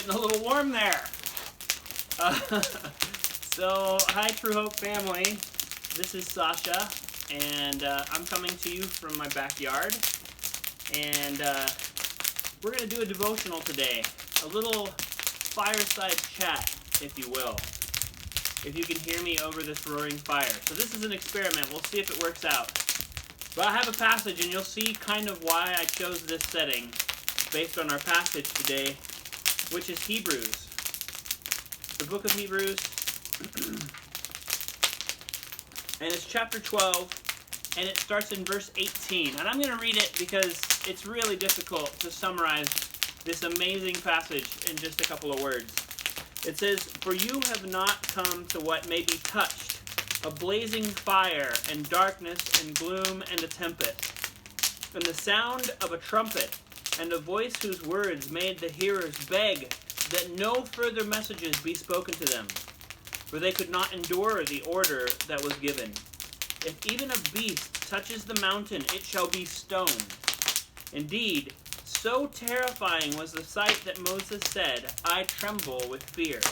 getting a little warm there. So, hi True Hope family. This is Sasha, and I'm coming to you from my backyard. And we're going to do a devotional today. A little fireside chat, if you will. If you can hear me over this roaring fire. So this is an experiment. We'll see if it works out. But I have a passage, and you'll see kind of why I chose this setting based on our passage today, which is Hebrews. The book of Hebrews, and it's chapter 12, and it starts in verse 18. And I'm going to read it because it's really difficult to summarize this amazing passage in just a couple of words. It says, "For you have not come to what may be touched, a blazing fire, and darkness, and gloom, and a tempest, and the sound of a trumpet, and a voice whose words made the hearers beg that no further messages be spoken to them, for they could not endure the order that was given. If even a beast touches the mountain, it shall be stoned. Indeed, so terrifying was the sight that Moses said, 'I tremble with fear.'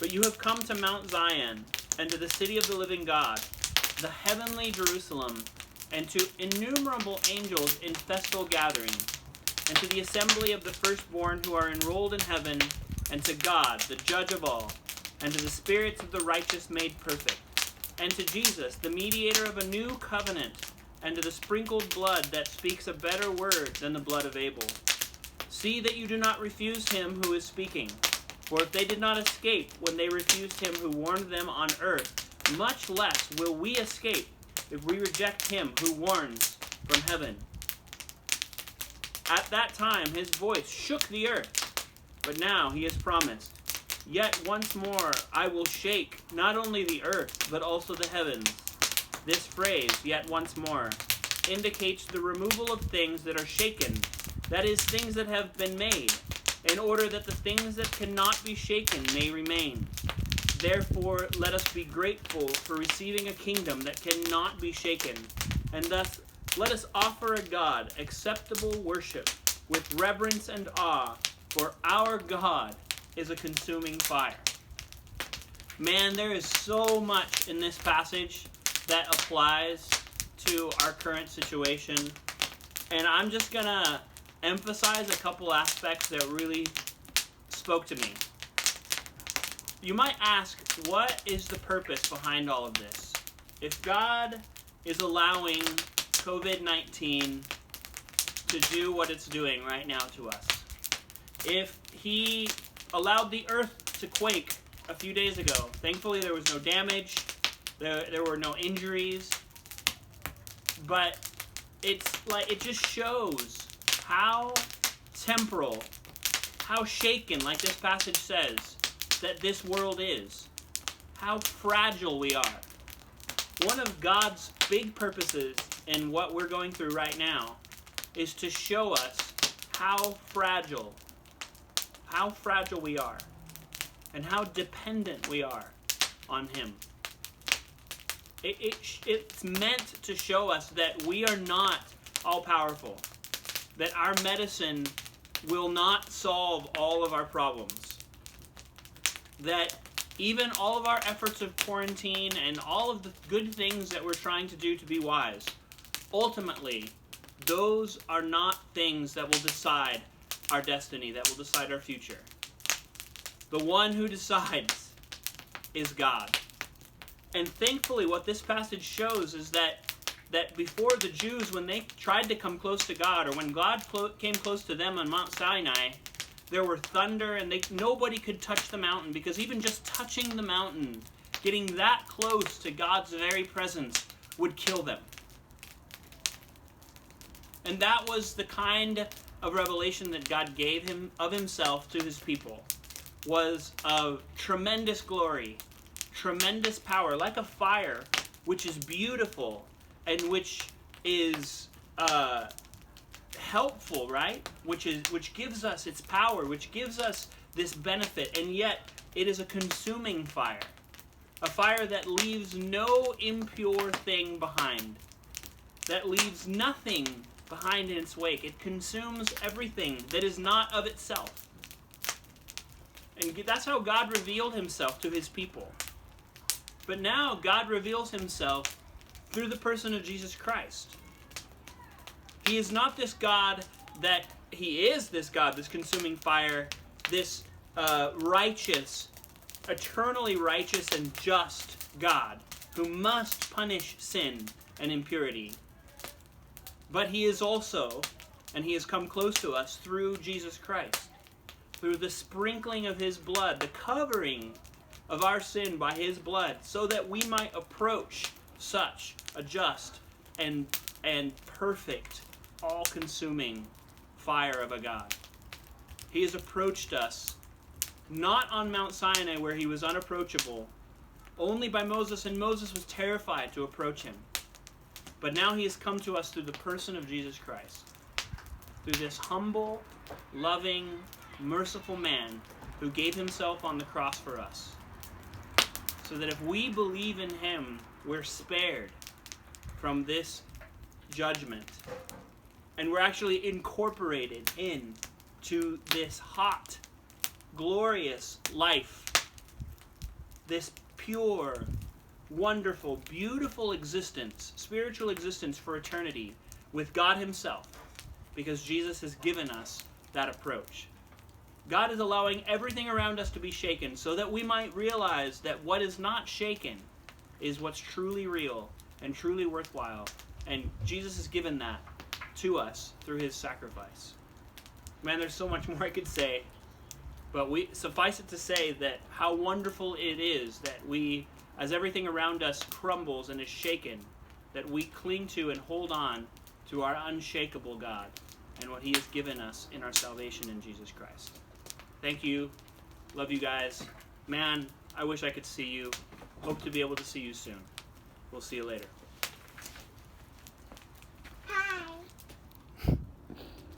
But you have come to Mount Zion, and to the city of the living God, the heavenly Jerusalem, and to innumerable angels in festal gathering, and to the assembly of the firstborn who are enrolled in heaven, and to God, the judge of all, and to the spirits of the righteous made perfect, and to Jesus, the mediator of a new covenant, and to the sprinkled blood that speaks a better word than the blood of Abel. See that you do not refuse him who is speaking. For if they did not escape when they refused him who warned them on earth, much less will we escape if we reject him who warns from heaven. At that time his voice shook the earth, but now he has promised, 'Yet once more I will shake not only the earth, but also the heavens.' This phrase, 'yet once more,' indicates the removal of things that are shaken, that is, things that have been made, in order that the things that cannot be shaken may remain. Therefore, let us be grateful for receiving a kingdom that cannot be shaken, and thus let us offer a God acceptable worship with reverence and awe, for our God is a consuming fire." Man, there is so much in this passage that applies to our current situation, and I'm just going to emphasize a couple aspects that really spoke to me. You might ask, what is the purpose behind all of this? If God is allowing COVID-19 to do what it's doing right now to us, if he allowed the earth to quake a few days ago, thankfully there was no damage, there were no injuries, but it's like it just shows how temporal, how shaken, like this passage says, that this world is. How fragile we are. One of God's big purposes in what we're going through right now is to show us how fragile we are, and how dependent we are on him. It's meant to show us that we are not all-powerful, that our medicine will not solve all of our problems, that even all of our efforts of quarantine and all of the good things that we're trying to do to be wise, ultimately, those are not things that will decide our destiny, that will decide our future. The one who decides is God. And thankfully, what this passage shows is that before the Jews, when they tried to come close to God, or when God came close to them on Mount Sinai, there were thunder, and nobody could touch the mountain, because even just touching the mountain, getting that close to God's very presence, would kill them. And that was the kind of revelation that God gave him of himself to his people, was of tremendous glory, tremendous power, like a fire, which is beautiful, and which is helpful, right? Which gives us its power, which gives us this benefit, and yet it is a consuming fire. A fire that leaves no impure thing behind, that leaves nothing behind in its wake. It consumes everything that is not of itself. And that's how God revealed himself to his people. But now God reveals himself through the person of Jesus Christ. He is not this God that he is this God, this consuming fire, this righteous, eternally righteous and just God who must punish sin and impurity. But he is also, and he has come close to us through Jesus Christ, through the sprinkling of his blood, the covering of our sin by his blood, so that we might approach such a just and perfect, all-consuming fire of a God. He has approached us not on Mount Sinai where he was unapproachable, only by Moses, and Moses was terrified to approach him. But now he has come to us through the person of Jesus Christ, through this humble, loving, merciful man who gave himself on the cross for us, so that if we believe in him, we're spared from this judgment, and we're actually incorporated into this hot, glorious life, this pure, wonderful, beautiful existence, spiritual existence for eternity with God himself, because Jesus has given us that approach. God is allowing everything around us to be shaken so that we might realize that what is not shaken is what's truly real and truly worthwhile. And Jesus has given that to us through his sacrifice. Man, there's so much more I could say, but suffice it to say that how wonderful it is that we, as everything around us crumbles and is shaken, that we cling to and hold on to our unshakable God and what he has given us in our salvation in Jesus Christ. Thank you. Love you guys. Man, I wish I could see you. Hope to be able to see you soon. We'll see you later.